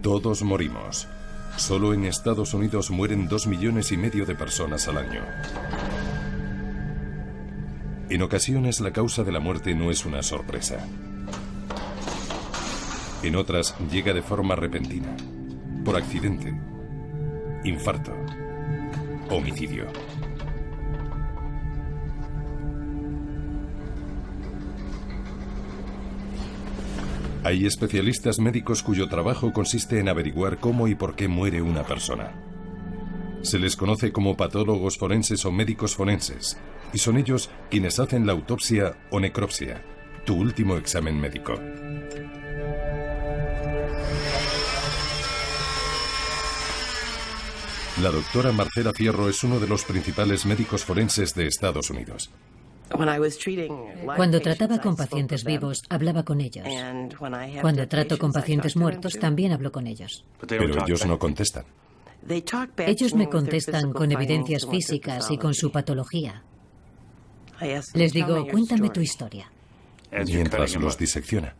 Todos morimos. Solo en Estados Unidos mueren 2,5 millones de personas al año. En ocasiones la causa de la muerte no es una sorpresa. En otras llega de forma repentina, por accidente, infarto, homicidio. Hay especialistas médicos cuyo trabajo consiste en averiguar cómo y por qué muere una persona. Se les conoce como patólogos forenses o médicos forenses, y son ellos quienes hacen la autopsia o necropsia, tu último examen médico. La doctora Marcela Fierro es uno de los principales médicos forenses de Estados Unidos. Cuando trataba con pacientes vivos, hablaba con ellos. Cuando trato con pacientes muertos, también hablo con ellos. Pero ellos no contestan. Ellos me contestan con evidencias físicas y con su patología. Les digo, cuéntame tu historia. Mientras los disecciona.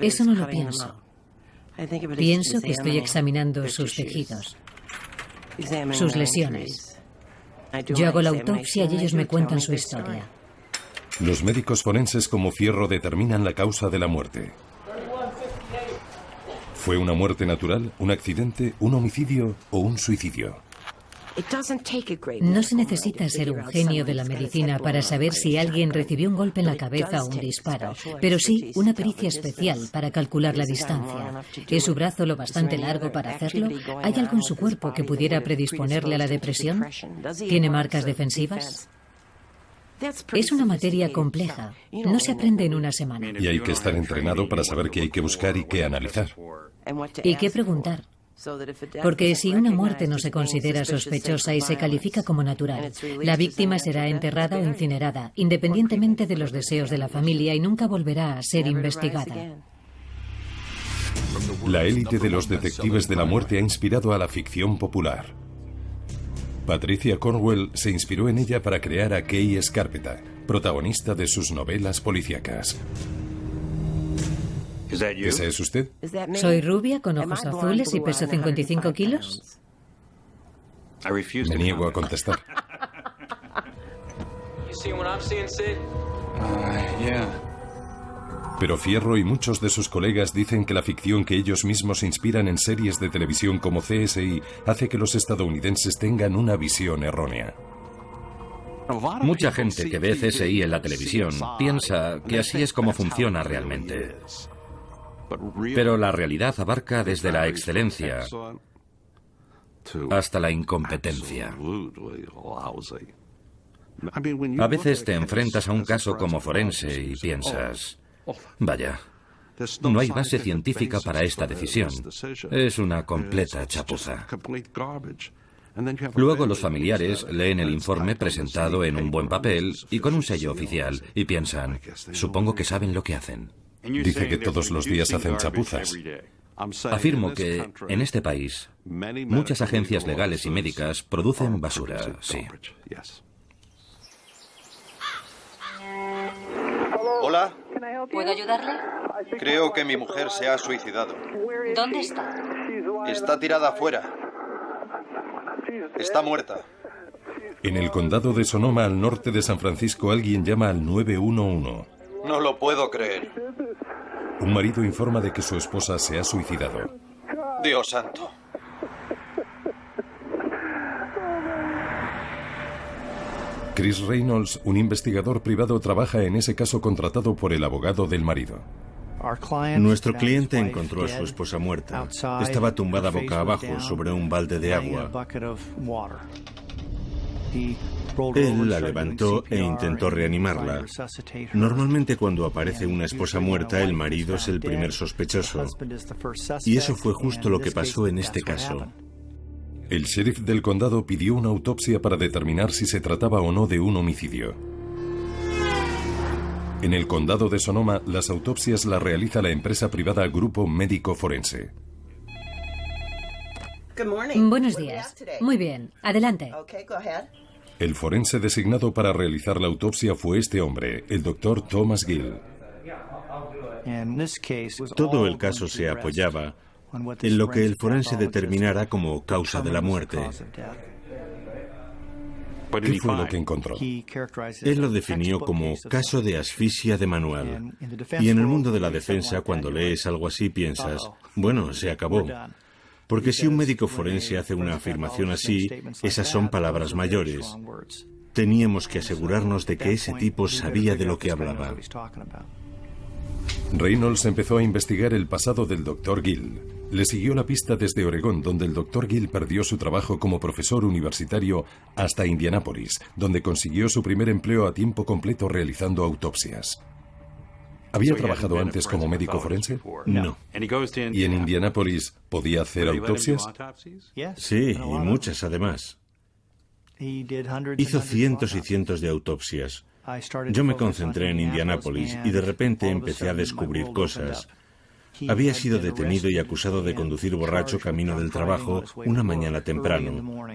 Eso no lo pienso. Pienso que estoy examinando sus tejidos, sus lesiones. Yo hago la autopsia y ellos me cuentan su historia. Los médicos forenses como Fierro determinan la causa de la muerte. ¿Fue una muerte natural, un accidente, un homicidio o un suicidio? No se necesita ser un genio de la medicina para saber si alguien recibió un golpe en la cabeza o un disparo, pero sí una pericia especial para calcular la distancia. ¿Es su brazo lo bastante largo para hacerlo? ¿Hay algo en su cuerpo que pudiera predisponerle a la depresión? ¿Tiene marcas defensivas? Es una materia compleja. No se aprende en una semana. Y hay que estar entrenado para saber qué hay que buscar y qué analizar. ¿Y qué preguntar? Porque si una muerte no se considera sospechosa y se califica como natural, la víctima será enterrada o incinerada, independientemente de los deseos de la familia, y nunca volverá a ser investigada. La élite de los detectives de la muerte ha inspirado a la ficción popular. Patricia Cornwell se inspiró en ella para crear a Kay Scarpetta, protagonista de sus novelas policíacas. ¿Ese es usted? ¿Soy rubia, con ojos azules y peso 55 kilos? Me niego a contestar. Pero Fierro y muchos de sus colegas dicen que la ficción que ellos mismos inspiran en series de televisión como CSI hace que los estadounidenses tengan una visión errónea. Mucha gente que ve CSI en la televisión piensa que así es como funciona realmente. Pero la realidad abarca desde la excelencia hasta la incompetencia. A veces te enfrentas a un caso como forense y piensas, vaya, no hay base científica para esta decisión. Es una completa chapuza. Luego los familiares leen el informe presentado en un buen papel y con un sello oficial y piensan, supongo que saben lo que hacen. Dice que todos los días hacen chapuzas. Afirmo que en este país muchas agencias legales y médicas producen basura, sí. Hola. ¿Puedo ayudarle? Creo que mi mujer se ha suicidado. ¿Dónde está? Está tirada afuera. Está muerta. En el condado de Sonoma, al norte de San Francisco, alguien llama al 911. No lo puedo creer. Un marido informa de que su esposa se ha suicidado. Dios santo. Chris Reynolds, un investigador privado, trabaja en ese caso contratado por el abogado del marido. Nuestro cliente encontró a su esposa muerta. Estaba tumbada boca abajo sobre un balde de agua. Él la levantó e intentó reanimarla. Normalmente cuando aparece una esposa muerta, el marido es el primer sospechoso. Y eso fue justo lo que pasó en este caso. El sheriff del condado pidió una autopsia para determinar si se trataba o no de un homicidio. En el condado de Sonoma, las autopsias las realiza la empresa privada Grupo Médico Forense. Buenos días. Muy bien. Adelante. El forense designado para realizar la autopsia fue este hombre, el doctor Thomas Gill. Todo el caso se apoyaba en lo que el forense determinara como causa de la muerte. ¿Qué fue lo que encontró? Él lo definió como caso de asfixia de manual. Y en el mundo de la defensa, cuando lees algo así, piensas, bueno, se acabó. Porque si un médico forense hace una afirmación así, esas son palabras mayores. Teníamos que asegurarnos de que ese tipo sabía de lo que hablaba. Reynolds empezó a investigar el pasado del Dr. Gill. Le siguió la pista desde Oregón, donde el Dr. Gill perdió su trabajo como profesor universitario, hasta Indianápolis, donde consiguió su primer empleo a tiempo completo realizando autopsias. ¿Había trabajado antes como médico forense? No. ¿Y en Indianápolis podía hacer autopsias? Sí, y muchas además. Hizo cientos y cientos de autopsias. Yo me concentré en Indianápolis y de repente empecé a descubrir cosas. Había sido detenido y acusado de conducir borracho camino del trabajo una mañana temprano.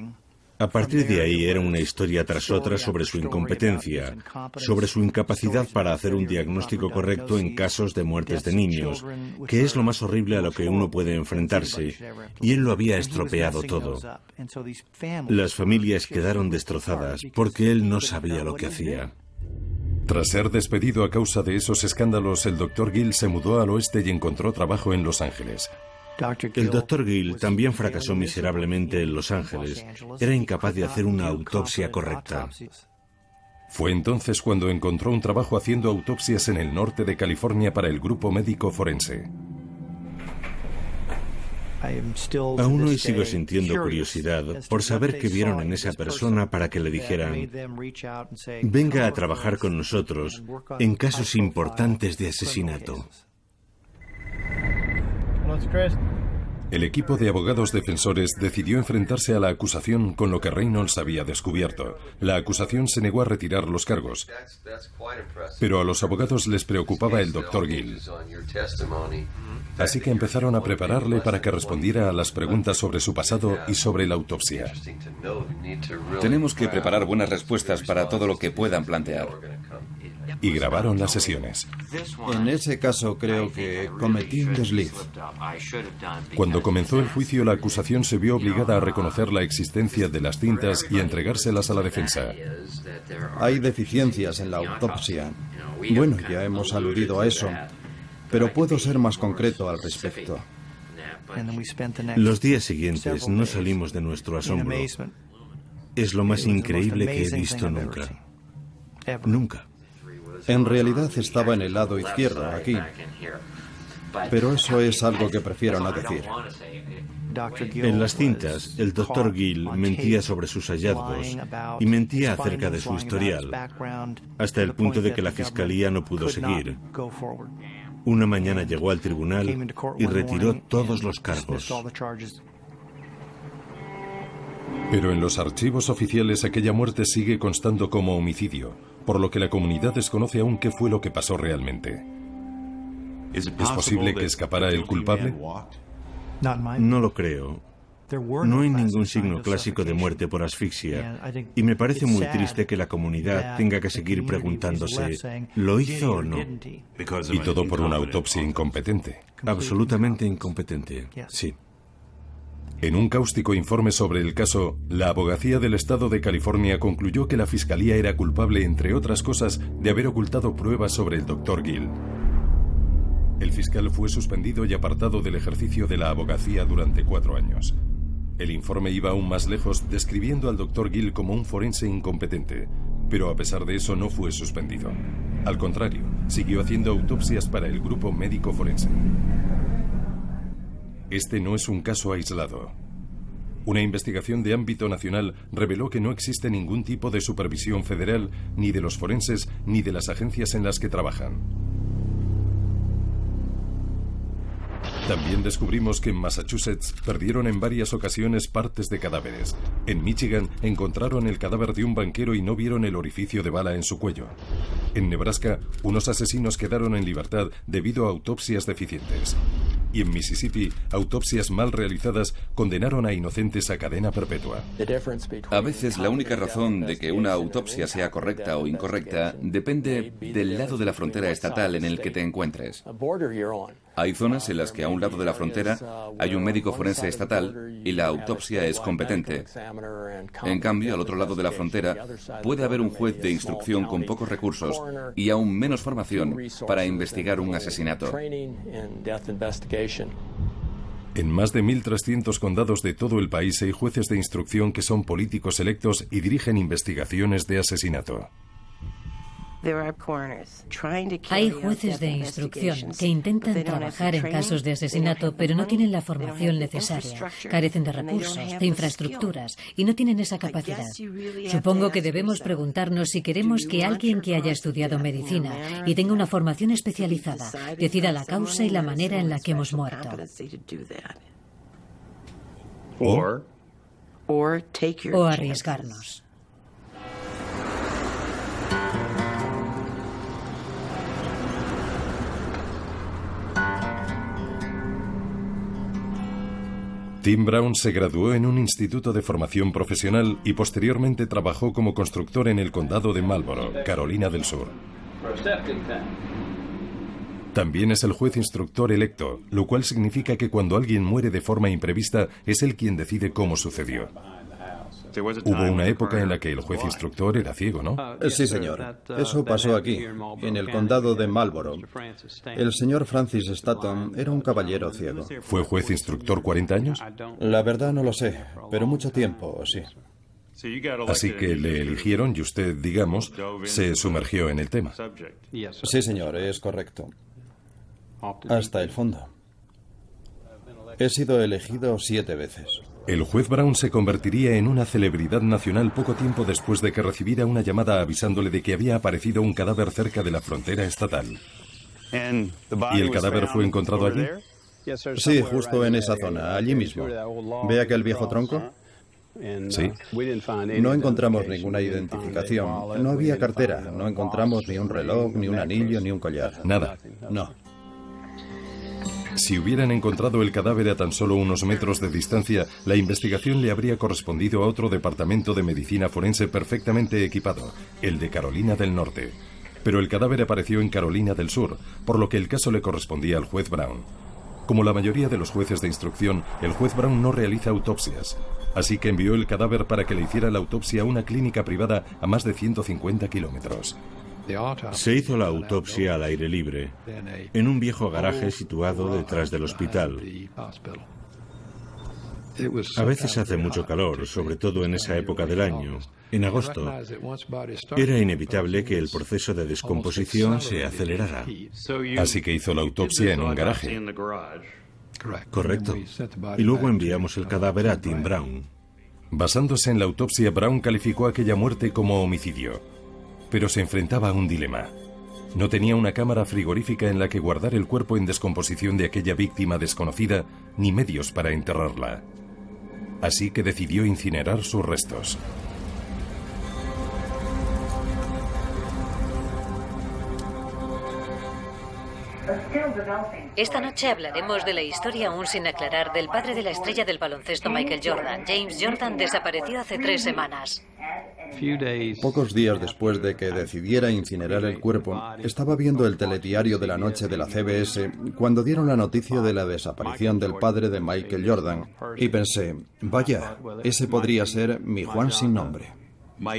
A partir de ahí era una historia tras otra sobre su incompetencia, sobre su incapacidad para hacer un diagnóstico correcto en casos de muertes de niños, que es lo más horrible a lo que uno puede enfrentarse, y él lo había estropeado todo. Las familias quedaron destrozadas porque él no sabía lo que hacía. Tras ser despedido a causa de esos escándalos, el Dr. Gill se mudó al oeste y encontró trabajo en Los Ángeles. El Dr. Gill también fracasó miserablemente en Los Ángeles. Era incapaz de hacer una autopsia correcta. Fue entonces cuando encontró un trabajo haciendo autopsias en el norte de California para el grupo médico forense. Aún hoy sigo sintiendo curiosidad por saber qué vieron en esa persona para que le dijeran, venga a trabajar con nosotros en casos importantes de asesinato. El equipo de abogados defensores decidió enfrentarse a la acusación con lo que Reynolds había descubierto. La acusación se negó a retirar los cargos, pero a los abogados les preocupaba el Dr. Gill. Así que empezaron a prepararle para que respondiera a las preguntas sobre su pasado y sobre la autopsia. Tenemos que preparar buenas respuestas para todo lo que puedan plantear. Y grabaron las sesiones. En ese caso creo que cometí un desliz. Cuando comenzó el juicio, la acusación se vio obligada a reconocer la existencia de las cintas y a entregárselas a la defensa. Hay deficiencias en la autopsia. Bueno, ya hemos aludido a eso, pero puedo ser más concreto al respecto. Los días siguientes no salimos de nuestro asombro. Es lo más increíble que he visto nunca. Nunca. En realidad estaba en el lado izquierdo, aquí. Pero eso es algo que prefiero no decir. En las cintas, el Dr. Gill mentía sobre sus hallazgos y mentía acerca de su historial, hasta el punto de que la fiscalía no pudo seguir. Una mañana llegó al tribunal y retiró todos los cargos. Pero en los archivos oficiales aquella muerte sigue constando como homicidio, por lo que la comunidad desconoce aún qué fue lo que pasó realmente. ¿Es posible que escapara el culpable? No lo creo. No hay ningún signo clásico de muerte por asfixia, y me parece muy triste que la comunidad tenga que seguir preguntándose, ¿lo hizo o no? Y todo por una autopsia incompetente. Absolutamente incompetente, sí. En un cáustico informe sobre el caso, la abogacía del estado de California concluyó que la fiscalía era culpable, entre otras cosas, de haber ocultado pruebas sobre el Dr. Gill. El fiscal fue suspendido y apartado del ejercicio de la abogacía durante 4 años. El informe iba aún más lejos, describiendo al Dr. Gill como un forense incompetente, pero a pesar de eso no fue suspendido. Al contrario, siguió haciendo autopsias para el grupo médico forense. Este no es un caso aislado. Una investigación de ámbito nacional reveló que no existe ningún tipo de supervisión federal, ni de los forenses, ni de las agencias en las que trabajan. También descubrimos que en Massachusetts perdieron en varias ocasiones partes de cadáveres. En Michigan encontraron el cadáver de un banquero y no vieron el orificio de bala en su cuello. En Nebraska, unos asesinos quedaron en libertad debido a autopsias deficientes. Y en Mississippi, autopsias mal realizadas condenaron a inocentes a cadena perpetua. A veces la única razón de que una autopsia sea correcta o incorrecta depende del lado de la frontera estatal en el que te encuentres. Hay zonas en las que a un lado de la frontera hay un médico forense estatal y la autopsia es competente. En cambio, al otro lado de la frontera puede haber un juez de instrucción con pocos recursos y aún menos formación para investigar un asesinato. En más de 1.300 condados de todo el país hay jueces de instrucción que son políticos electos y dirigen investigaciones de asesinato. Hay jueces de instrucción que intentan trabajar en casos de asesinato, pero no tienen la formación necesaria, carecen de recursos, de infraestructuras y no tienen esa capacidad. Supongo que debemos preguntarnos si queremos que alguien que haya estudiado medicina y tenga una formación especializada decida la causa y la manera en la que hemos muerto. O arriesgarnos. Tim Brown se graduó en un instituto de formación profesional y posteriormente trabajó como constructor en el condado de Marlboro, Carolina del Sur. También es el juez instructor electo, lo cual significa que cuando alguien muere de forma imprevista es él quien decide cómo sucedió. Hubo una época en la que el juez instructor era ciego, ¿no? Sí, señor. Eso pasó aquí, en el condado de Marlboro. El señor Francis Stanton era un caballero ciego. ¿Fue juez instructor 40 años? La verdad no lo sé, pero mucho tiempo, sí. Así que le eligieron y usted, digamos, se sumergió en el tema. Sí, señor, es correcto. Hasta el fondo. He sido elegido 7 veces. El juez Brown se convertiría en una celebridad nacional poco tiempo después de que recibiera una llamada avisándole de que había aparecido un cadáver cerca de la frontera estatal. ¿Y el cadáver fue encontrado allí? Sí, justo en esa zona, allí mismo. ¿Ve aquel viejo tronco? Sí. No encontramos ninguna identificación. No había cartera. No encontramos ni un reloj, ni un anillo, ni un collar. Nada. No. Si hubieran encontrado el cadáver a tan solo unos metros de distancia, la investigación le habría correspondido a otro departamento de medicina forense perfectamente equipado, el de Carolina del Norte. Pero el cadáver apareció en Carolina del Sur, por lo que el caso le correspondía al juez Brown. Como la mayoría de los jueces de instrucción, el juez Brown no realiza autopsias, así que envió el cadáver para que le hiciera la autopsia a una clínica privada a más de 150 kilómetros. Se hizo la autopsia al aire libre, en un viejo garaje situado detrás del hospital. A veces hace mucho calor, sobre todo en esa época del año. En agosto, era inevitable que el proceso de descomposición se acelerara. Así que hizo la autopsia en un garaje. Correcto. Y luego enviamos el cadáver a Tim Brown. Basándose en la autopsia, Brown calificó aquella muerte como homicidio. Pero se enfrentaba a un dilema. No tenía una cámara frigorífica en la que guardar el cuerpo en descomposición de aquella víctima desconocida, ni medios para enterrarla. Así que decidió incinerar sus restos. Esta noche hablaremos de la historia aún sin aclarar del padre de la estrella del baloncesto Michael Jordan. James Jordan desapareció hace 3 semanas. Pocos días después de que decidiera incinerar el cuerpo, estaba viendo el telediario de la noche de la CBS cuando dieron la noticia de la desaparición del padre de Michael Jordan y pensé, vaya, ese podría ser mi Juan sin nombre.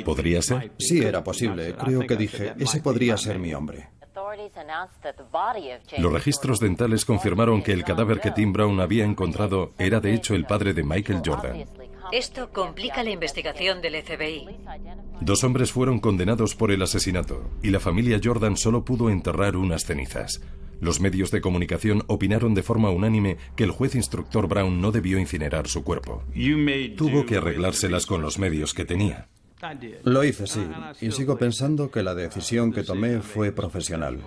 ¿Podría ser? Sí, era posible. Creo que dije, ese podría ser mi hombre. Los registros dentales confirmaron que el cadáver que Tim Brown había encontrado era de hecho el padre de Michael Jordan. Esto complica la investigación del FBI. 2 hombres fueron condenados por el asesinato y la familia Jordan solo pudo enterrar unas cenizas. Los medios de comunicación opinaron de forma unánime que el juez instructor Brown no debió incinerar su cuerpo. Tuvo que arreglárselas con los medios que tenía. Lo hice, sí, y sigo pensando que la decisión que tomé fue profesional.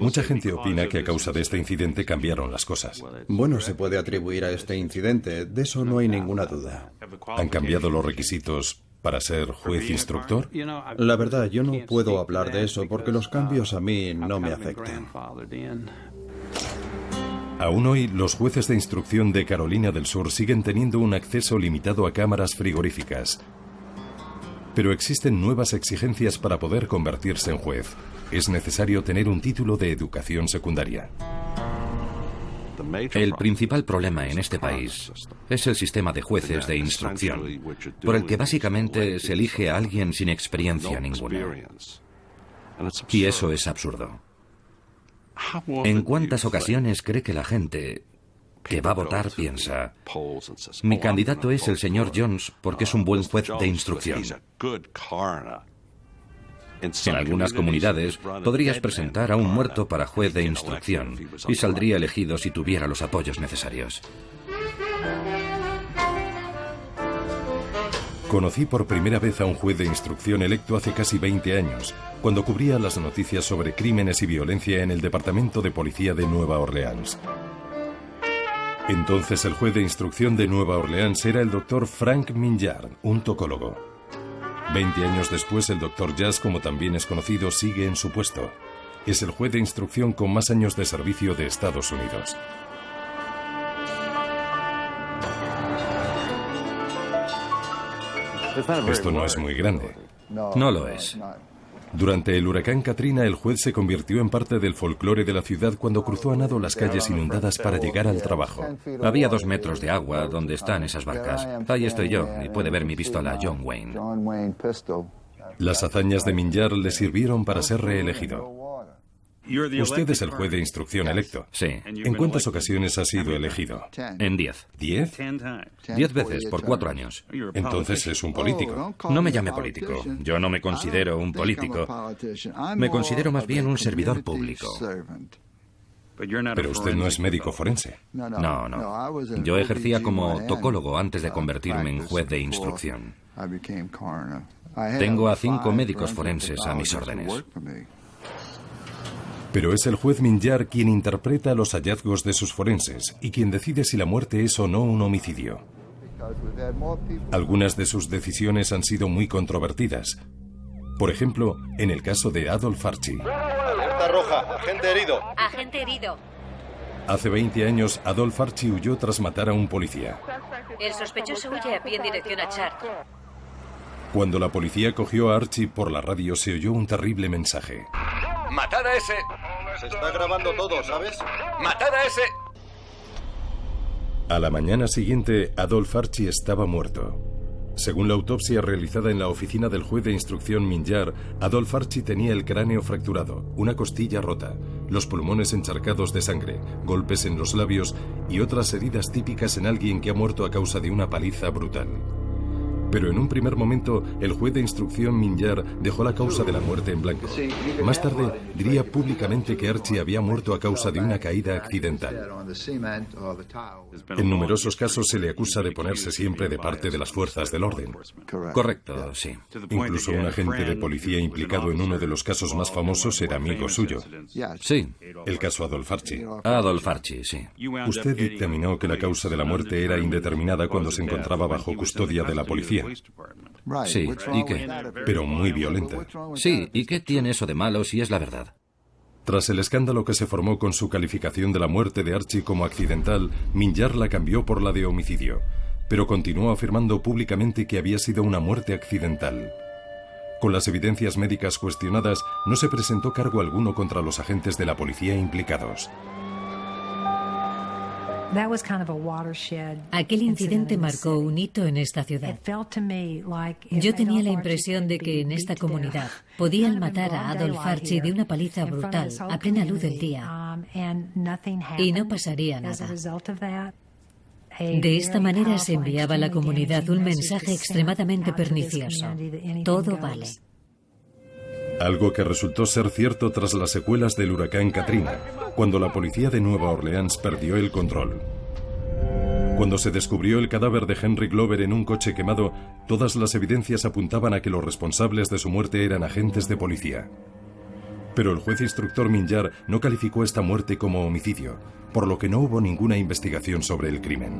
Mucha gente opina que a causa de este incidente cambiaron las cosas. Bueno, se puede atribuir a este incidente, de eso no hay ninguna duda. ¿Han cambiado los requisitos para ser juez instructor? La verdad, yo no puedo hablar de eso porque los cambios a mí no me afectan. Aún hoy, los jueces de instrucción de Carolina del Sur siguen teniendo un acceso limitado a cámaras frigoríficas. Pero existen nuevas exigencias para poder convertirse en juez. Es necesario tener un título de educación secundaria. El principal problema en este país es el sistema de jueces de instrucción, por el que básicamente se elige a alguien sin experiencia ninguna. Y eso es absurdo. ¿En cuántas ocasiones cree que la gente que va a votar piensa: mi candidato es el señor Jones porque es un buen juez de instrucción? En algunas comunidades podrías presentar a un muerto para juez de instrucción y saldría elegido si tuviera los apoyos necesarios. Conocí por primera vez a un juez de instrucción electo hace casi 20 años, cuando cubría las noticias sobre crímenes y violencia en el Departamento de Policía de Nueva Orleans. Entonces el juez de instrucción de Nueva Orleans era el Dr. Frank Minjard, un tocólogo. 20 años después, el Dr. Jazz, como también es conocido, sigue en su puesto. Es el juez de instrucción con más años de servicio de Estados Unidos. Esto no es muy grande. No lo es. Durante el huracán Katrina, el juez se convirtió en parte del folclore de la ciudad cuando cruzó a nado las calles inundadas para llegar al trabajo. Había 2 metros de agua donde están esas barcas. Ahí estoy yo, y puede ver mi pistola John Wayne. Las hazañas de Minjard le sirvieron para ser reelegido. Usted es el juez de instrucción electo. Sí. ¿En cuántas ocasiones ha sido elegido? En 10. ¿10? 10 veces por 4 años. Entonces es un político. No me llame político. Yo no me considero un político. Me considero más bien un servidor público. Pero usted no es médico forense. No. Yo ejercía como tocólogo antes de convertirme en juez de instrucción. Tengo a 5 médicos forenses a mis órdenes. Pero es el juez Minjard quien interpreta los hallazgos de sus forenses y quien decide si la muerte es o no un homicidio. Algunas de sus decisiones han sido muy controvertidas. Por ejemplo, en el caso de Adolph Archie. Alerta roja, agente herido. Agente herido. Hace 20 años, Adolph Archie huyó tras matar a un policía. El sospechoso huye a pie en dirección a Chart. Cuando la policía cogió a Archie, por la radio se oyó un terrible mensaje. ¡Matad a ese! Se está grabando todo, ¿sabes? ¡Matad a ese! A la mañana siguiente, Adolph Archie estaba muerto. Según la autopsia realizada en la oficina del juez de instrucción Minjard, Adolph Archie tenía el cráneo fracturado, una costilla rota, los pulmones encharcados de sangre, golpes en los labios y otras heridas típicas en alguien que ha muerto a causa de una paliza brutal. Pero en un primer momento, el juez de instrucción Minjard dejó la causa de la muerte en blanco. Más tarde, diría públicamente que Archie había muerto a causa de una caída accidental. En numerosos casos se le acusa de ponerse siempre de parte de las fuerzas del orden. Correcto, sí. Incluso un agente de policía implicado en uno de los casos más famosos era amigo suyo. Sí. El caso Adolph Archie. Adolph Archie, sí. Usted dictaminó que la causa de la muerte era indeterminada cuando se encontraba bajo custodia de la policía. Sí, ¿y qué? Pero muy violenta. Sí, ¿y qué tiene eso de malo si es la verdad? Tras el escándalo que se formó con su calificación de la muerte de Archie como accidental, Minjard la cambió por la de homicidio, pero continuó afirmando públicamente que había sido una muerte accidental. Con las evidencias médicas cuestionadas, no se presentó cargo alguno contra los agentes de la policía implicados. Aquel incidente marcó un hito en esta ciudad. Yo tenía la impresión de que en esta comunidad podían matar a Adolph Archie de una paliza brutal a plena luz del día y no pasaría nada. De esta manera se enviaba a la comunidad un mensaje extremadamente pernicioso. Todo vale. Algo que resultó ser cierto tras las secuelas del huracán Katrina, cuando la policía de Nueva Orleans perdió el control. Cuando se descubrió el cadáver de Henry Glover en un coche quemado, todas las evidencias apuntaban a que los responsables de su muerte eran agentes de policía. Pero el juez instructor Minjard no calificó esta muerte como homicidio, por lo que no hubo ninguna investigación sobre el crimen.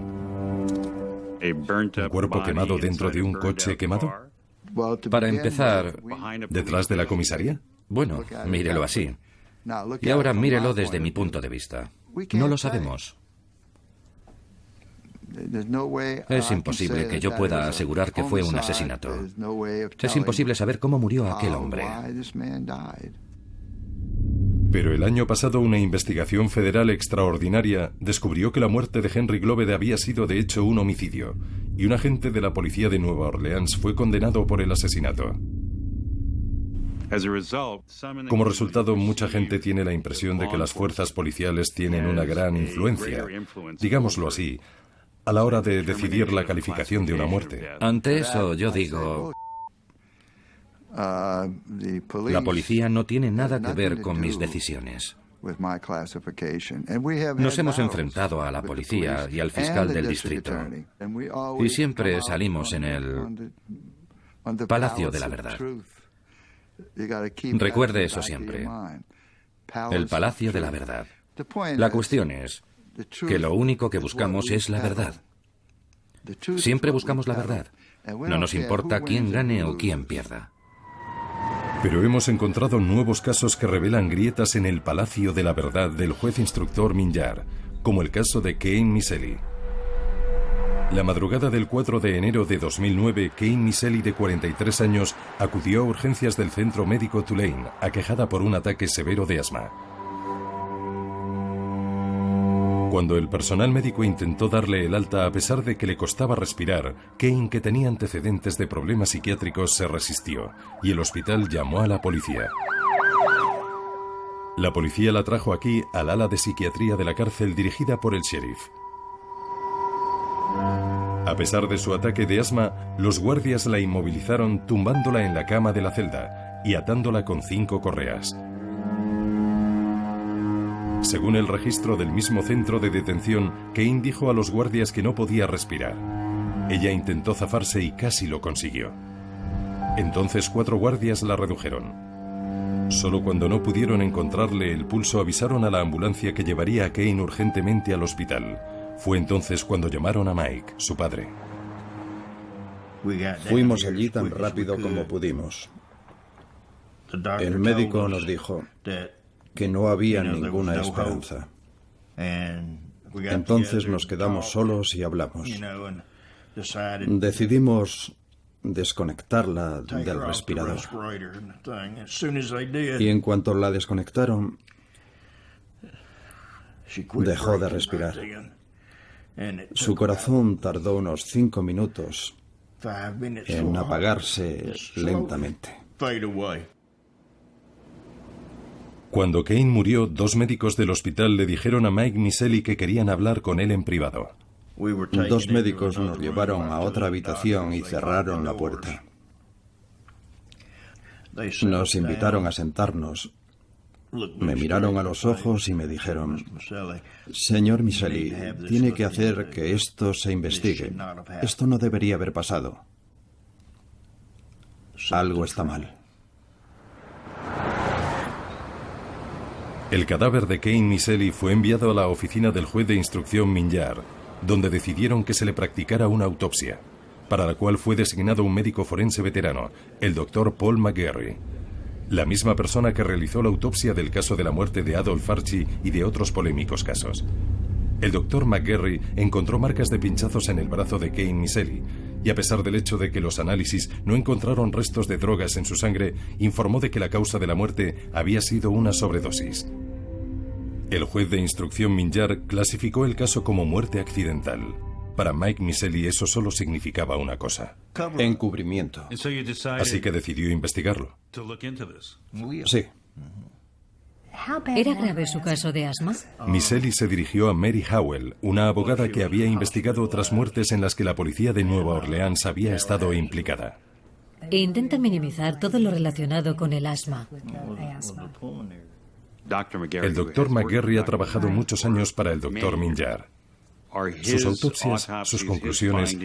¿Un cuerpo quemado dentro de un coche quemado? Para empezar, ¿detrás de la comisaría? Bueno, mírelo así. Y ahora mírelo desde mi punto de vista. No lo sabemos. Es imposible que yo pueda asegurar que fue un asesinato. Es imposible saber cómo murió aquel hombre. Pero el año pasado una investigación federal extraordinaria descubrió que la muerte de Henry Globed había sido de hecho un homicidio, y un agente de la policía de Nueva Orleans fue condenado por el asesinato. Como resultado, mucha gente tiene la impresión de que las fuerzas policiales tienen una gran influencia, digámoslo así, a la hora de decidir la calificación de una muerte. Ante eso yo digo, la policía no tiene nada que ver con mis decisiones. Nos hemos enfrentado a la policía y al fiscal del distrito, y siempre salimos en el Palacio de la Verdad. Recuerde eso siempre. El Palacio de la Verdad. La cuestión es que lo único que buscamos es la verdad. Siempre buscamos la verdad. No nos importa quién gane o quién pierda. Pero hemos encontrado nuevos casos que revelan grietas en el Palacio de la Verdad del juez instructor Minjar, como el caso de Kane Miseli. La madrugada del 4 de enero de 2009, Kane Miseli, de 43 años, acudió a urgencias del centro médico Tulane, aquejada por un ataque severo de asma. Cuando el personal médico intentó darle el alta a pesar de que le costaba respirar, Kane, que tenía antecedentes de problemas psiquiátricos, se resistió, y el hospital llamó a la policía. La policía la trajo aquí al ala de psiquiatría de la cárcel dirigida por el sheriff. A pesar de su ataque de asma, los guardias la inmovilizaron tumbándola en la cama de la celda y atándola con 5 correas. Según el registro del mismo centro de detención, Kane dijo a los guardias que no podía respirar. Ella intentó zafarse y casi lo consiguió. Entonces 4 guardias la redujeron. Solo cuando no pudieron encontrarle el pulso avisaron a la ambulancia que llevaría a Kane urgentemente al hospital. Fue entonces cuando llamaron a Mike, su padre. Fuimos allí tan rápido como pudimos. El médico nos dijo que no había ninguna esperanza. Entonces nos quedamos solos y hablamos. Decidimos desconectarla del respirador. Y en cuanto la desconectaron, dejó de respirar. Su corazón tardó unos 5 minutos en apagarse lentamente. Cuando Kane murió, 2 médicos del hospital le dijeron a Mike Miseli que querían hablar con él en privado. 2 médicos nos llevaron a otra habitación y cerraron la puerta. Nos invitaron a sentarnos. Me miraron a los ojos y me dijeron: Señor Miseli, tiene que hacer que esto se investigue. Esto no debería haber pasado. Algo está mal. El cadáver de Kane Miseli fue enviado a la oficina del juez de instrucción Minjar, donde decidieron que se le practicara una autopsia, para la cual fue designado un médico forense veterano, el Dr. Paul McGarry, la misma persona que realizó la autopsia del caso de la muerte de Adolph Archie y de otros polémicos casos. El Dr. McGarry encontró marcas de pinchazos en el brazo de Kane Miseli, y a pesar del hecho de que los análisis no encontraron restos de drogas en su sangre, informó de que la causa de la muerte había sido una sobredosis. El juez de instrucción Minjar clasificó el caso como muerte accidental. Para Mike Miseli eso solo significaba una cosa: encubrimiento. Así que decidió investigarlo. Sí. ¿Era grave su caso de asma? Miseli se dirigió a Mary Howell, una abogada que había investigado otras muertes en las que la policía de Nueva Orleans había estado implicada. E intenta minimizar todo lo relacionado con el asma. El Dr. McGarry ha trabajado muchos años para el Dr. Minjar. ¿Sus autopsias, sus conclusiones,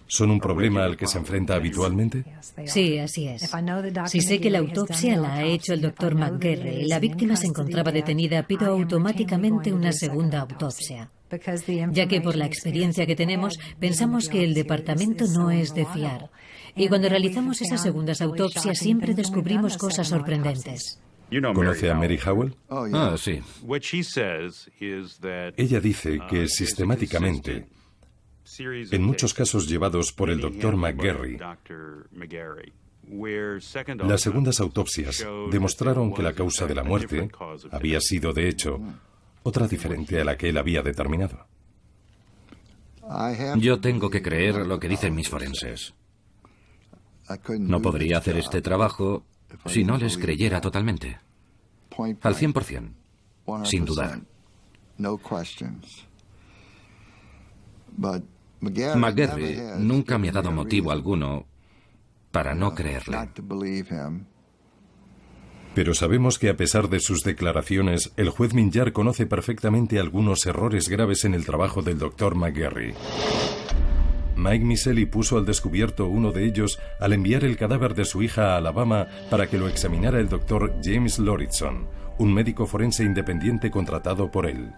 son un problema al que se enfrenta habitualmente? Sí, así es. Si sé que la autopsia la ha hecho el Dr. McGarry y la víctima se encontraba detenida, pido automáticamente una segunda autopsia, ya que por la experiencia que tenemos, pensamos que el departamento no es de fiar. Y cuando realizamos esas segundas autopsias siempre descubrimos cosas sorprendentes. ¿Conoce a Mary Howell? Ah, sí. Ella dice que sistemáticamente, en muchos casos llevados por el Dr. McGarry, Las segundas autopsias demostraron que la causa de la muerte había sido, de hecho, otra diferente a la que él había determinado. Yo tengo que creer lo que dicen mis forenses. No podría hacer este trabajo si no les creyera totalmente. Al 100%, sin dudar. McGarry nunca me ha dado motivo alguno para no creerle. Pero sabemos que a pesar de sus declaraciones, el juez Minjar conoce perfectamente algunos errores graves en el trabajo del Dr. McGarry. Mike Miseli puso al descubierto uno de ellos al enviar el cadáver de su hija a Alabama para que lo examinara el Dr. James Lauritson, un médico forense independiente contratado por él.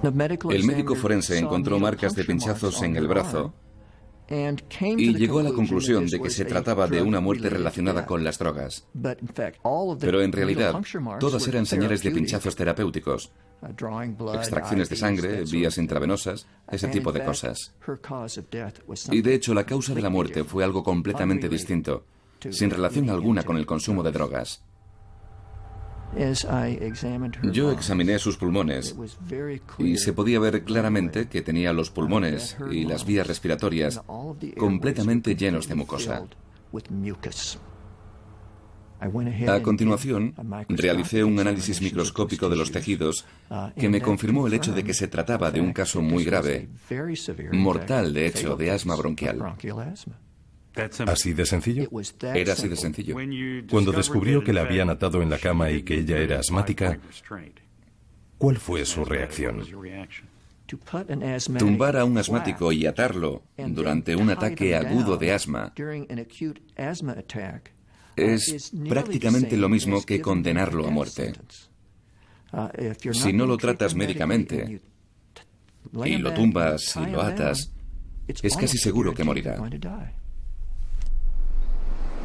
El médico forense encontró marcas de pinchazos en el brazo y llegó a la conclusión de que se trataba de una muerte relacionada con las drogas. Pero en realidad, todas eran señales de pinchazos terapéuticos, extracciones de sangre, vías intravenosas, ese tipo de cosas. Y de hecho, la causa de la muerte fue algo completamente distinto, sin relación alguna con el consumo de drogas. Yo examiné sus pulmones y se podía ver claramente que tenía los pulmones y las vías respiratorias completamente llenos de mucosa. A continuación, realicé un análisis microscópico de los tejidos que me confirmó el hecho de que se trataba de un caso muy grave, mortal de hecho, de asma bronquial. ¿Así de sencillo? Era así de sencillo. Cuando descubrió que la habían atado en la cama y que ella era asmática, ¿cuál fue su reacción? Tumbar a un asmático y atarlo durante un ataque agudo de asma es prácticamente lo mismo que condenarlo a muerte. Si no lo tratas médicamente y lo tumbas y lo atas, es casi seguro que morirá.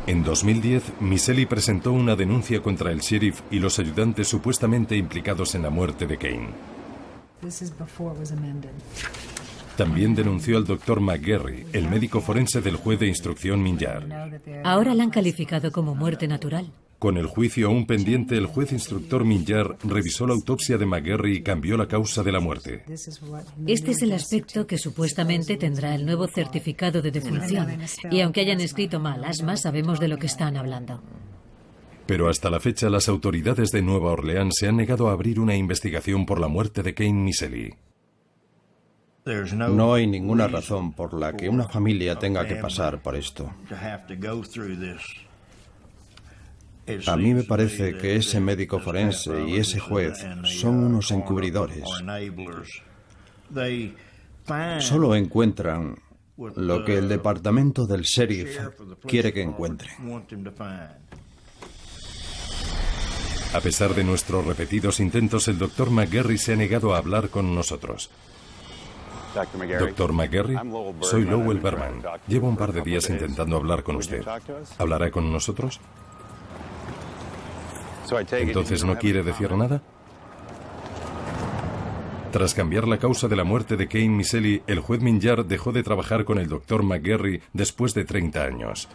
En 2010, Miseli presentó una denuncia contra el sheriff y los ayudantes supuestamente implicados en la muerte de Kane. También denunció al Dr. McGarry, el médico forense del juez de instrucción Minjar. Ahora la han calificado como muerte natural. Con el juicio aún pendiente, el juez instructor Minjar revisó la autopsia de McGarry y cambió la causa de la muerte. Este es el aspecto que supuestamente tendrá el nuevo certificado de defunción. Y aunque hayan escrito mal asma, sabemos de lo que están hablando. Pero hasta la fecha, las autoridades de Nueva Orleans se han negado a abrir una investigación por la muerte de Kane Miseli. No hay ninguna razón por la que una familia tenga que pasar por esto. A mí me parece que ese médico forense y ese juez son unos encubridores. Solo encuentran lo que el departamento del sheriff quiere que encuentre. A pesar de nuestros repetidos intentos, el Dr. McGarry se ha negado a hablar con nosotros. Dr. McGarry, soy Lowell Berman. Llevo un par de días intentando hablar con usted. ¿Hablará con nosotros? ¿Entonces no quiere decir nada? Tras cambiar la causa de la muerte de Kane Miseli, el juez Minjar dejó de trabajar con el Dr. McGarry después de 30 años.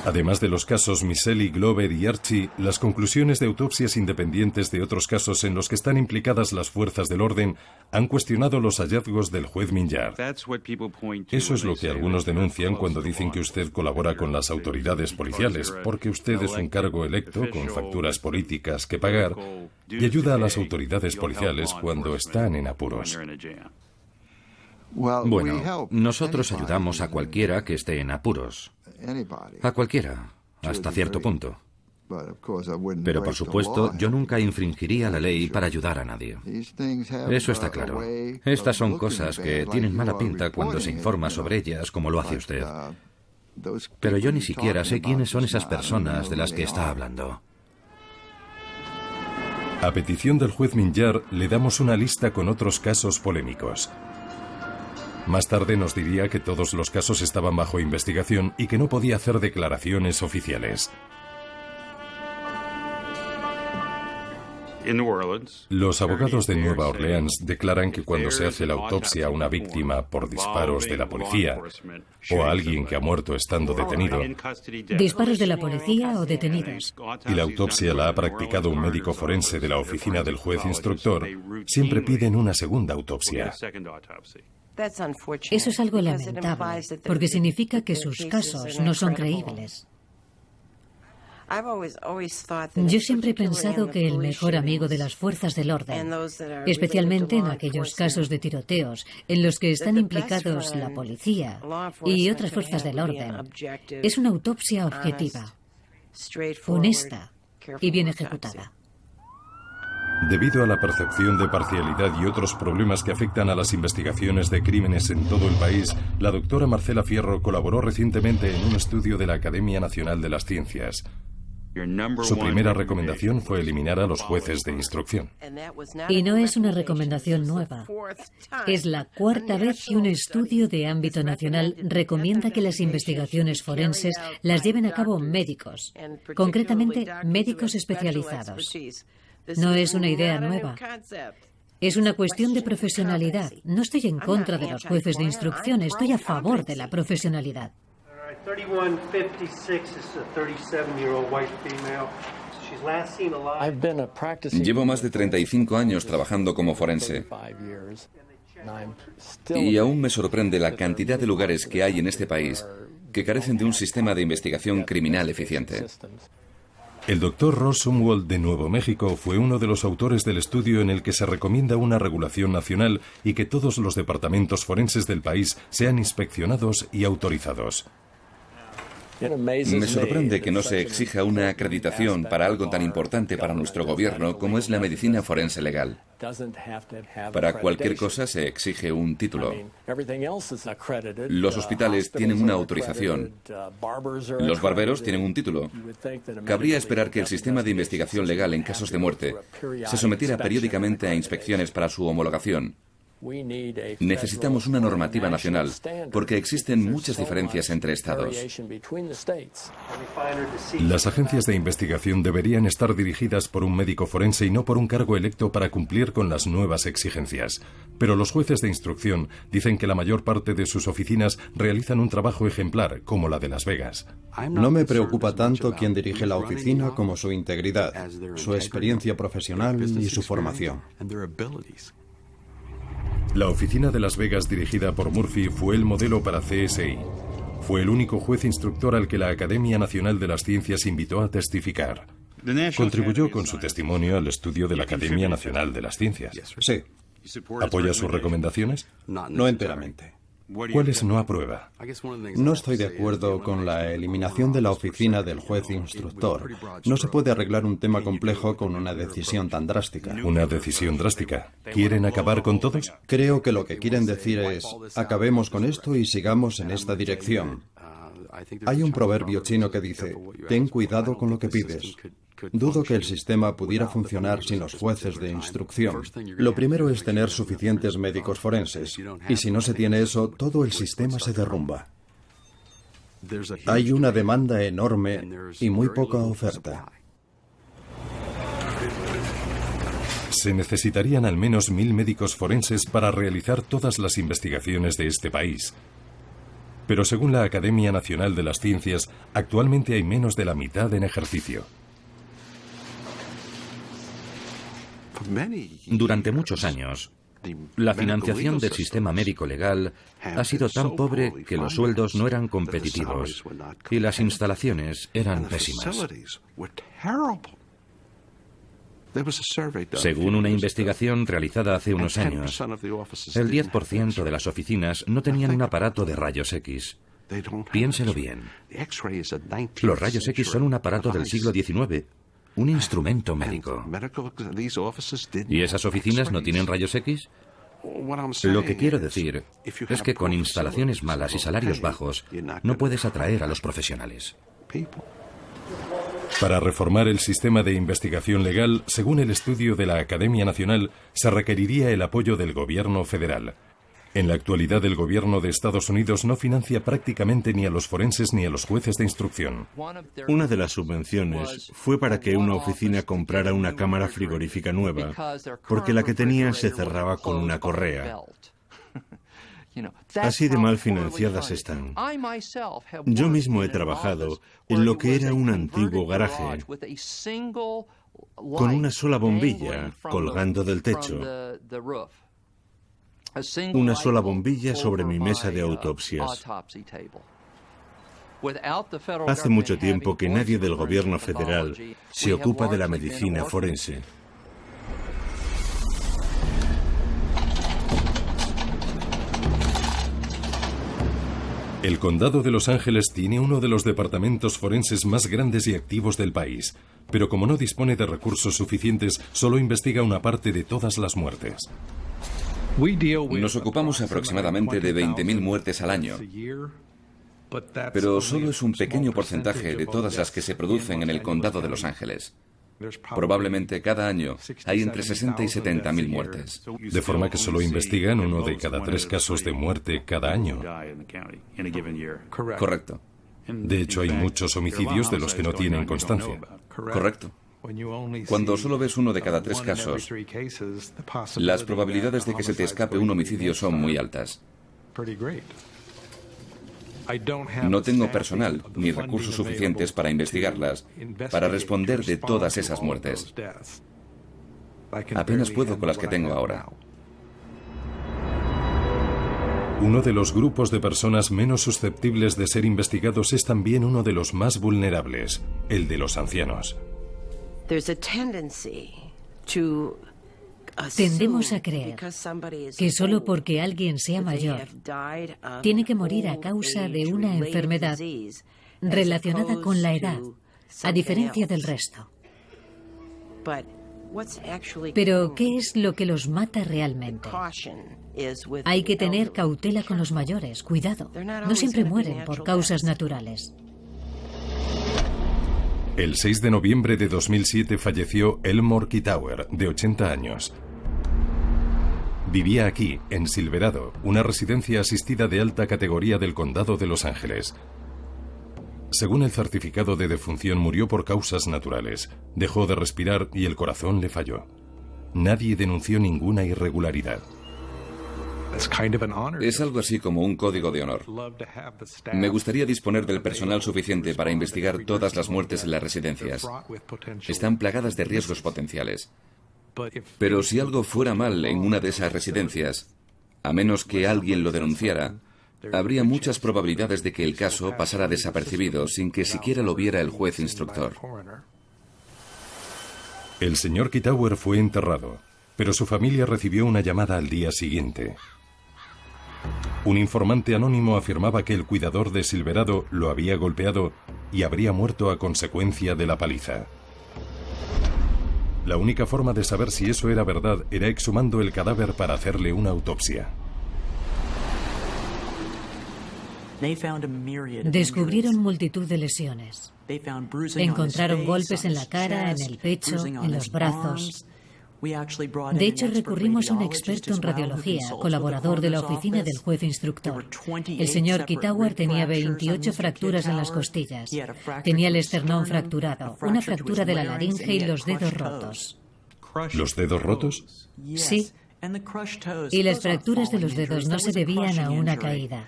Además de los casos Miseli, Glover y Archie, las conclusiones de autopsias independientes de otros casos en los que están implicadas las fuerzas del orden han cuestionado los hallazgos del juez Minjar. Eso es lo que algunos denuncian cuando dicen que usted colabora con las autoridades policiales, porque usted es un cargo electo con facturas políticas que pagar y ayuda a las autoridades policiales cuando están en apuros. Bueno, nosotros ayudamos a cualquiera que esté en apuros. A cualquiera, hasta cierto punto. Pero por supuesto, yo nunca infringiría la ley para ayudar a nadie. Eso está claro. Estas son cosas que tienen mala pinta cuando se informa sobre ellas, como lo hace usted. Pero yo ni siquiera sé quiénes son esas personas de las que está hablando. A petición del juez Minjar, le damos una lista con otros casos polémicos. Más tarde nos diría que todos los casos estaban bajo investigación y que no podía hacer declaraciones oficiales. Los abogados de Nueva Orleans declaran que cuando se hace la autopsia a una víctima por disparos de la policía o a alguien que ha muerto estando detenido, disparos de la policía o detenidos, y la autopsia la ha practicado un médico forense de la oficina del juez instructor, siempre piden una segunda autopsia. Eso es algo lamentable, porque significa que sus casos no son creíbles. Yo siempre he pensado que el mejor amigo de las fuerzas del orden, especialmente en aquellos casos de tiroteos en los que están implicados la policía y otras fuerzas del orden, es una autopsia objetiva, honesta y bien ejecutada. Debido a la percepción de parcialidad y otros problemas que afectan a las investigaciones de crímenes en todo el país, la doctora Marcela Fierro colaboró recientemente en un estudio de la Academia Nacional de las Ciencias. Su primera recomendación fue eliminar a los jueces de instrucción. Y no es una recomendación nueva. Es la cuarta vez que un estudio de ámbito nacional recomienda que las investigaciones forenses las lleven a cabo médicos, concretamente médicos especializados. No es una idea nueva. Es una cuestión de profesionalidad. No estoy en contra de los jueces de instrucción, estoy a favor de la profesionalidad. 3156 is a 37-year-old white female. She's last seen alive. Llevo más de 35 años trabajando como forense. Y aún me sorprende la cantidad de lugares que hay en este país que carecen de un sistema de investigación criminal eficiente. El doctor Ross Sumwalt de Nuevo México fue uno de los autores del estudio en el que se recomienda una regulación nacional y que todos los departamentos forenses del país sean inspeccionados y autorizados. Me sorprende que no se exija una acreditación para algo tan importante para nuestro gobierno como es la medicina forense legal. Para cualquier cosa se exige un título. Los hospitales tienen una autorización. Los barberos tienen un título. Cabría esperar que el sistema de investigación legal en casos de muerte se sometiera periódicamente a inspecciones para su homologación. Necesitamos una normativa nacional, porque existen muchas diferencias entre estados. Las agencias de investigación deberían estar dirigidas por un médico forense y no por un cargo electo para cumplir con las nuevas exigencias. Pero los jueces de instrucción dicen que la mayor parte de sus oficinas realizan un trabajo ejemplar, como la de Las Vegas. No me preocupa tanto quién dirige la oficina como su integridad, su experiencia profesional y su formación. La oficina de Las Vegas dirigida por Murphy fue el modelo para CSI. Fue el único juez instructor al que la Academia Nacional de las Ciencias invitó a testificar. Contribuyó con su testimonio al estudio de la Academia Nacional de las Ciencias. Sí. ¿Apoya sus recomendaciones? No enteramente. ¿Cuáles no aprueba? No estoy de acuerdo con la eliminación de la oficina del juez instructor. No se puede arreglar un tema complejo con una decisión tan drástica. ¿Una decisión drástica? ¿Quieren acabar con todos? Creo que lo que quieren decir es, acabemos con esto y sigamos en esta dirección. Hay un proverbio chino que dice, ten cuidado con lo que pides. Dudo que el sistema pudiera funcionar sin los jueces de instrucción. Lo primero es tener suficientes médicos forenses, y si no se tiene eso, todo el sistema se derrumba. Hay una demanda enorme y muy poca oferta. Se necesitarían al menos 1000 médicos forenses para realizar todas las investigaciones de este país. Pero según la Academia Nacional de las Ciencias, actualmente hay menos de la mitad en ejercicio. Durante muchos años, la financiación del sistema médico legal ha sido tan pobre que los sueldos no eran competitivos y las instalaciones eran pésimas. Según una investigación realizada hace unos años, el 10% de las oficinas no tenían un aparato de rayos X. Piénselo bien. Los rayos X son un aparato del siglo XIX. Un instrumento médico. ¿Y esas oficinas no tienen rayos X? Lo que quiero decir es que con instalaciones malas y salarios bajos no puedes atraer a los profesionales. Para reformar el sistema de investigación legal, según el estudio de la Academia Nacional, se requeriría el apoyo del gobierno federal. En la actualidad, el gobierno de Estados Unidos no financia prácticamente ni a los forenses ni a los jueces de instrucción. Una de las subvenciones fue para que una oficina comprara una cámara frigorífica nueva, porque la que tenía se cerraba con una correa. Así de mal financiadas están. Yo mismo he trabajado en lo que era un antiguo garaje, con una sola bombilla colgando del techo. Una sola bombilla sobre mi mesa de autopsias. Hace mucho tiempo que nadie del gobierno federal se ocupa de la medicina forense. El condado de Los Ángeles tiene uno de los departamentos forenses más grandes y activos del país, pero como no dispone de recursos suficientes, solo investiga una parte de todas las muertes. Nos ocupamos aproximadamente de 20.000 muertes al año, pero solo es un pequeño porcentaje de todas las que se producen en el condado de Los Ángeles. Probablemente cada año hay entre 60 y 70.000 muertes. De forma que solo investigan 1 de cada 3 casos de muerte cada año. Correcto. De hecho, hay muchos homicidios de los que no tienen constancia. Correcto. Cuando solo ves 1 de cada 3 casos, las probabilidades de que se te escape un homicidio son muy altas. No tengo personal ni recursos suficientes para investigarlas, para responder de todas esas muertes. Apenas puedo con las que tengo ahora. Uno de los grupos de personas menos susceptibles de ser investigados es también uno de los más vulnerables, el de los ancianos. Tendemos a creer que solo porque alguien sea mayor, tiene que morir a causa de una enfermedad relacionada con la edad, a diferencia del resto. Pero, ¿qué es lo que los mata realmente? Hay que tener cautela con los mayores, cuidado. No siempre mueren por causas naturales. El 6 de noviembre de 2007 falleció Elmore Kitawer, de 80 años. Vivía aquí, en Silverado, una residencia asistida de alta categoría del condado de Los Ángeles. Según el certificado de defunción, murió por causas naturales. Dejó de respirar y el corazón le falló. Nadie denunció ninguna irregularidad. Es algo así como un código de honor. Me gustaría disponer del personal suficiente para investigar todas las muertes en las residencias. Están plagadas de riesgos potenciales. Pero si algo fuera mal en una de esas residencias, a menos que alguien lo denunciara, habría muchas probabilidades de que el caso pasara desapercibido sin que siquiera lo viera el juez instructor. El señor Kitawer fue enterrado, pero su familia recibió una llamada al día siguiente. Un informante anónimo afirmaba que el cuidador de Silverado lo había golpeado y habría muerto a consecuencia de la paliza. La única forma de saber si eso era verdad era exhumando el cadáver para hacerle una autopsia. Descubrieron multitud de lesiones. Encontraron golpes en la cara, en el pecho, en los brazos. De hecho, recurrimos a un experto en radiología, colaborador de la oficina del juez instructor. El señor Kitawer tenía 28 fracturas en las costillas. Tenía el esternón fracturado, una fractura de la laringe y los dedos rotos. ¿Los dedos rotos? Sí. Y las fracturas de los dedos no se debían a una caída.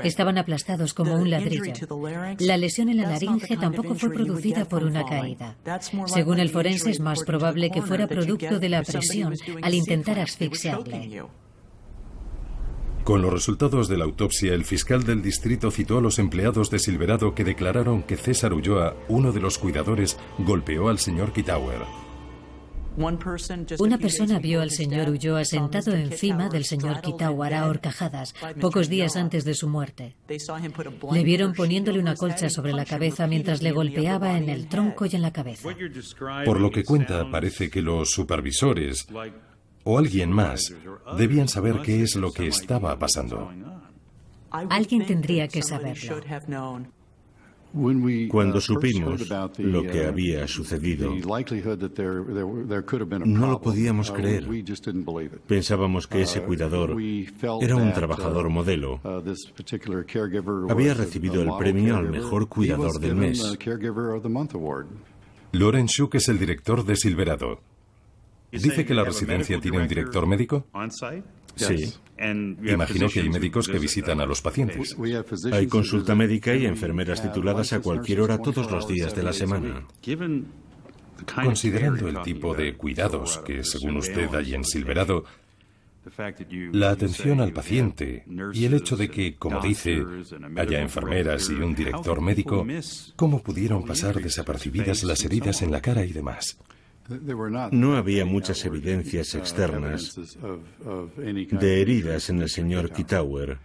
Estaban aplastados como un ladrillo. La lesión en la laringe tampoco fue producida por una caída. Según el forense, es más probable que fuera producto de la presión al intentar asfixiarle. Con los resultados de la autopsia, el fiscal del distrito citó a los empleados de Silverado que declararon que César Ulloa, uno de los cuidadores, golpeó al señor Kitawer. Una persona vio al señor Ulloa sentado encima del señor Kitawer a horcajadas, pocos días antes de su muerte. Le vieron poniéndole una colcha sobre la cabeza mientras le golpeaba en el tronco y en la cabeza. Por lo que cuenta, parece que los supervisores o alguien más debían saber qué es lo que estaba pasando. Alguien tendría que saberlo. Cuando supimos lo que había sucedido, no lo podíamos creer. Pensábamos que ese cuidador era un trabajador modelo. Había recibido el premio al mejor cuidador del mes. Loren Schuck es el director de Silverado. ¿Dice que la residencia tiene un director médico? Sí. Imagino que hay médicos que visitan a los pacientes. Hay consulta médica y enfermeras tituladas a cualquier hora todos los días de la semana. Considerando el tipo de cuidados que, según usted, hay en Silverado, la atención al paciente y el hecho de que, como dice, haya enfermeras y un director médico, ¿cómo pudieron pasar desapercibidas las heridas en la cara y demás? No había muchas evidencias externas de heridas en el señor Keytower.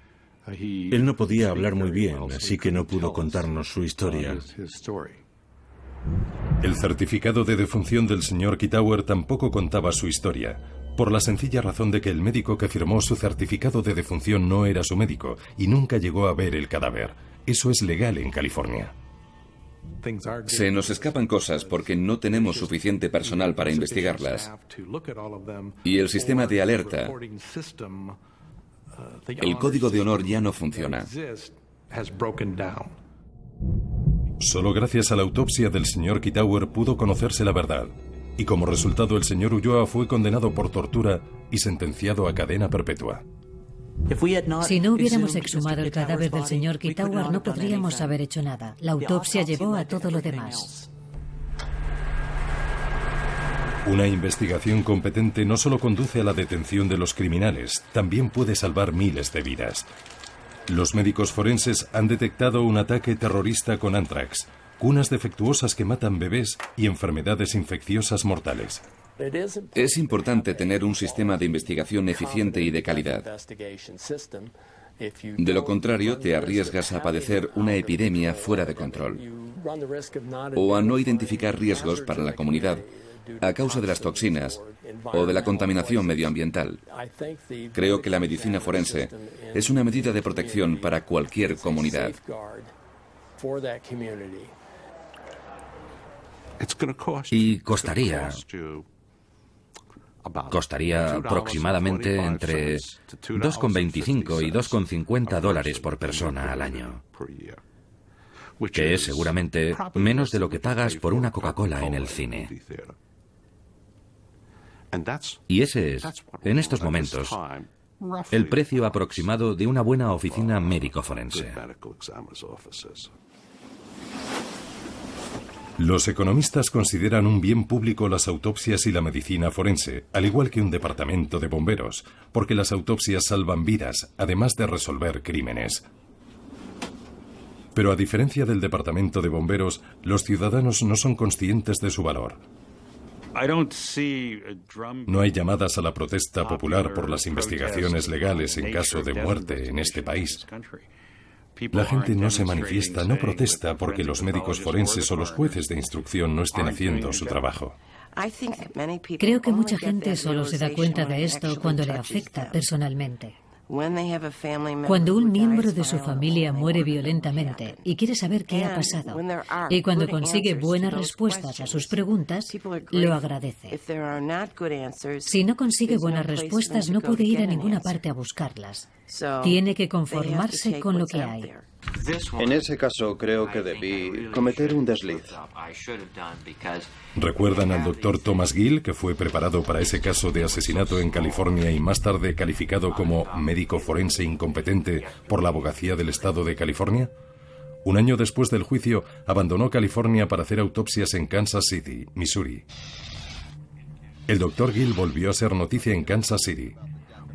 Él no podía hablar muy bien, así que no pudo contarnos su historia. El certificado de defunción del señor Keytower tampoco contaba su historia, por la sencilla razón de que el médico que firmó su certificado de defunción no era su médico y nunca llegó a ver el cadáver. Eso es legal en California. Se nos escapan cosas porque no tenemos suficiente personal para investigarlas. Y el sistema de alerta, el código de honor ya no funciona. Solo gracias a la autopsia del señor Keytower pudo conocerse la verdad. Y como resultado el señor Ulloa fue condenado por tortura y sentenciado a cadena perpetua. Si no hubiéramos exhumado el cadáver del señor Keytower, no podríamos haber hecho nada. La autopsia llevó a todo lo demás. Una investigación competente no solo conduce a la detención de los criminales, también puede salvar miles de vidas. Los médicos forenses han detectado un ataque terrorista con anthrax, cunas defectuosas que matan bebés y enfermedades infecciosas mortales. Es importante tener un sistema de investigación eficiente y de calidad. De lo contrario, te arriesgas a padecer una epidemia fuera de control o a no identificar riesgos para la comunidad a causa de las toxinas o de la contaminación medioambiental. Creo que la medicina forense es una medida de protección para cualquier comunidad. Y costaría aproximadamente entre $2,25 y $2,50 por persona al año, que es seguramente menos de lo que pagas por una Coca-Cola en el cine. Y ese es, en estos momentos, el precio aproximado de una buena oficina médico-forense. Los economistas consideran un bien público las autopsias y la medicina forense, al igual que un departamento de bomberos, porque las autopsias salvan vidas, además de resolver crímenes. Pero a diferencia del departamento de bomberos, los ciudadanos no son conscientes de su valor. No hay llamadas a la protesta popular por las investigaciones legales en caso de muerte en este país. La gente no se manifiesta, no protesta porque los médicos forenses o los jueces de instrucción no estén haciendo su trabajo. Creo que mucha gente solo se da cuenta de esto cuando le afecta personalmente. Cuando un miembro de su familia muere violentamente y quiere saber qué ha pasado, y cuando consigue buenas respuestas a sus preguntas, lo agradece. Si no consigue buenas respuestas, no puede ir a ninguna parte a buscarlas. Tiene que conformarse con lo que hay. En ese caso, creo que debí cometer un desliz. ¿Recuerdan al doctor Thomas Gill, que fue preparado para ese caso de asesinato en California y más tarde calificado como médico forense incompetente por la abogacía del estado de California? Un año después del juicio, abandonó California para hacer autopsias en Kansas City, Missouri. El doctor Gill volvió a ser noticia en Kansas City.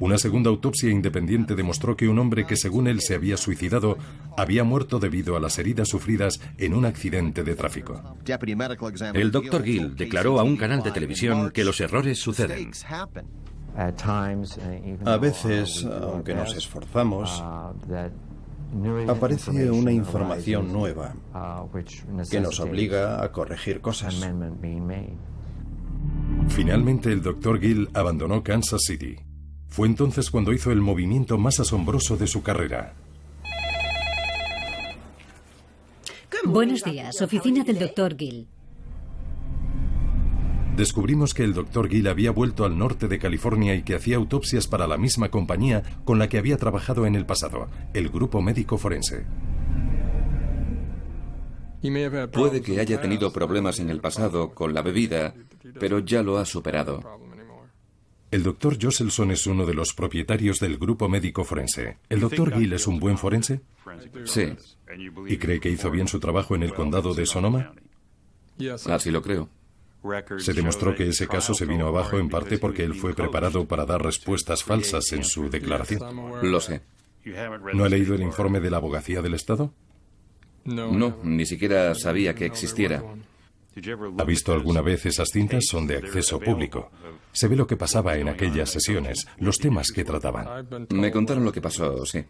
Una segunda autopsia independiente demostró que un hombre que según él se había suicidado había muerto debido a las heridas sufridas en un accidente de tráfico. El Dr. Gill declaró a un canal de televisión que los errores suceden. A veces, aunque nos esforzamos, aparece una información nueva que nos obliga a corregir cosas. Finalmente, el Dr. Gill abandonó Kansas City. Fue entonces cuando hizo el movimiento más asombroso de su carrera. Buenos días, oficina del Dr. Gill. Descubrimos que el Dr. Gill había vuelto al norte de California y que hacía autopsias para la misma compañía con la que había trabajado en el pasado, el Grupo Médico Forense. Puede que haya tenido problemas en el pasado con la bebida, pero ya lo ha superado. El Dr. Josselson es uno de los propietarios del Grupo Médico Forense. ¿El Dr. Gill es un buen forense? Sí. ¿Y cree que hizo bien su trabajo en el condado de Sonoma? Así lo creo. Se demostró que ese caso se vino abajo en parte porque él fue preparado para dar respuestas falsas en su declaración. Lo sé. ¿No ha leído el informe de la Abogacía del Estado? No, ni siquiera sabía que existiera. ¿Ha visto alguna vez esas cintas? Son de acceso público. Se ve lo que pasaba en aquellas sesiones, los temas que trataban. Me contaron lo que pasó, sí.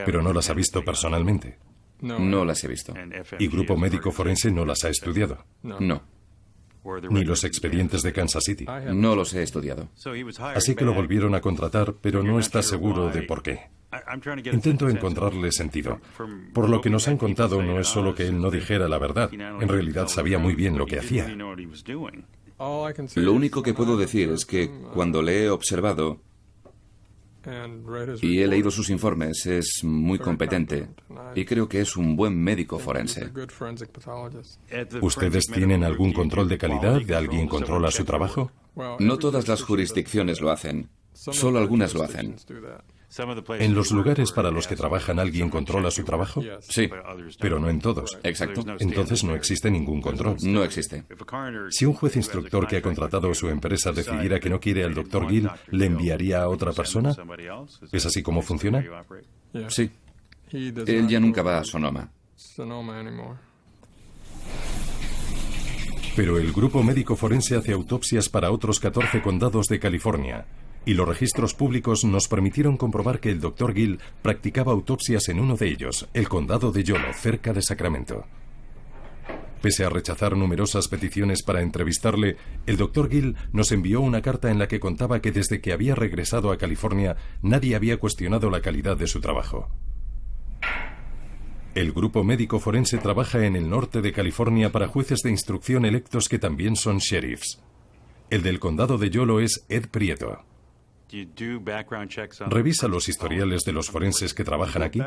Pero no las ha visto personalmente. No las he visto. ¿Y Grupo Médico Forense no las ha estudiado? No. Ni los expedientes de Kansas City. No los he estudiado. Así que lo volvieron a contratar, pero no está seguro de por qué. Intento encontrarle sentido. Por lo que nos han contado, no es solo que él no dijera la verdad. En realidad sabía muy bien lo que hacía. Lo único que puedo decir es que cuando le he observado y he leído sus informes, es muy competente y creo que es un buen médico forense. ¿Ustedes tienen algún control de calidad? ¿De alguien controla su trabajo? No todas las jurisdicciones lo hacen, solo algunas lo hacen. ¿En los lugares para los que trabajan alguien controla su trabajo? Sí. Pero no en todos. Exacto. Entonces no existe ningún control. No existe. Si un juez instructor que ha contratado su empresa decidiera que no quiere al Dr. Gill, ¿le enviaría a otra persona? ¿Es así como funciona? Sí. Él ya nunca va a Sonoma. Pero el Grupo Médico Forense hace autopsias para otros 14 condados de California. Y los registros públicos nos permitieron comprobar que el Dr. Gill practicaba autopsias en uno de ellos, el condado de Yolo, cerca de Sacramento. Pese a rechazar numerosas peticiones para entrevistarle, el Dr. Gill nos envió una carta en la que contaba que desde que había regresado a California nadie había cuestionado la calidad de su trabajo. El Grupo Médico Forense trabaja en el norte de California para jueces de instrucción electos que también son sheriffs. El del condado de Yolo es Ed Prieto. ¿Revisa los historiales de los forenses que trabajan aquí?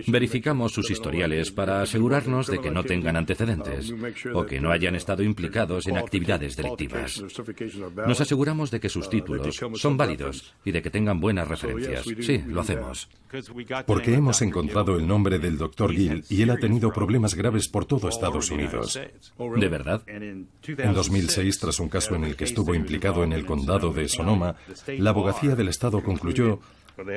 Verificamos sus historiales para asegurarnos de que no tengan antecedentes o que no hayan estado implicados en actividades delictivas. Nos aseguramos de que sus títulos son válidos y de que tengan buenas referencias. Sí, lo hacemos. Porque hemos encontrado el nombre del Dr. Gill y él ha tenido problemas graves por todo Estados Unidos. ¿De verdad? En 2006, tras un caso en el que estuvo implicado en el condado de Sonoma, la Abogacía del Estado concluyó,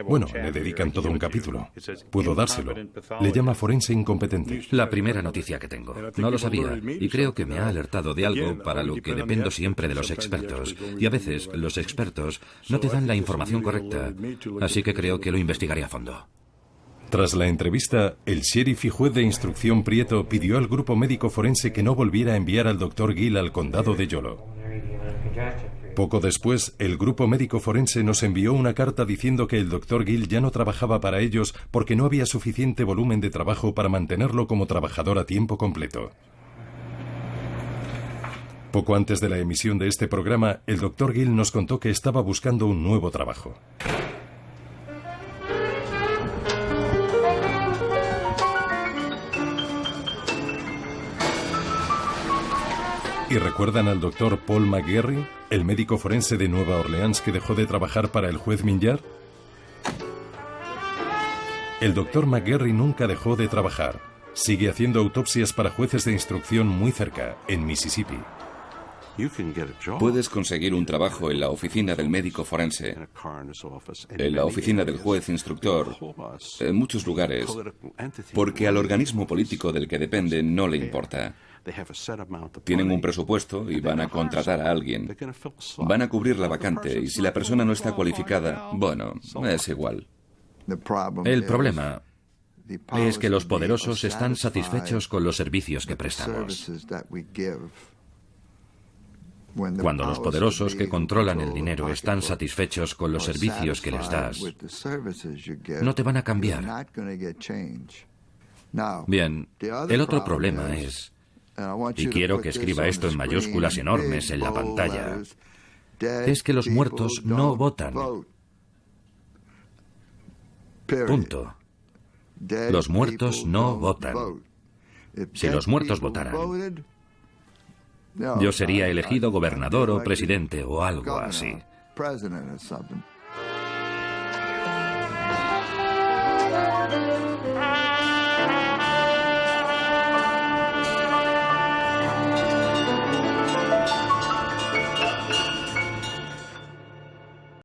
bueno, le dedican todo un capítulo. Puedo dárselo. Le llama forense incompetente. La primera noticia que tengo. No lo sabía y creo que me ha alertado de algo para lo que dependo siempre de los expertos. Y a veces los expertos no te dan la información correcta. Así que creo que lo investigaré a fondo. Tras la entrevista, el sheriff y juez de instrucción Prieto pidió al Grupo Médico Forense que no volviera a enviar al Dr. Gill al condado de Yolo. Poco después, el Grupo Médico Forense nos envió una carta diciendo que el Dr. Gill ya no trabajaba para ellos porque no había suficiente volumen de trabajo para mantenerlo como trabajador a tiempo completo. Poco antes de la emisión de este programa, el Dr. Gill nos contó que estaba buscando un nuevo trabajo. ¿Y recuerdan al Dr. Paul McGarry, el médico forense de Nueva Orleans que dejó de trabajar para el juez Minjar? El Dr. McGarry nunca dejó de trabajar. Sigue haciendo autopsias para jueces de instrucción muy cerca, en Mississippi. Puedes conseguir un trabajo en la oficina del médico forense, en la oficina del juez instructor, en muchos lugares, porque al organismo político del que depende no le importa. Tienen un presupuesto y van a contratar a alguien. Van a cubrir la vacante y si la persona no está cualificada, bueno, es igual. El problema es que los poderosos están satisfechos con los servicios que prestamos. Cuando los poderosos que controlan el dinero están satisfechos con los servicios que les das, no te van a cambiar. Bien, el otro problema es, y quiero que escriba esto en mayúsculas enormes en la pantalla, es que los muertos no votan. Punto. Los muertos no votan. Si los muertos votaran, yo sería elegido gobernador o presidente o algo así.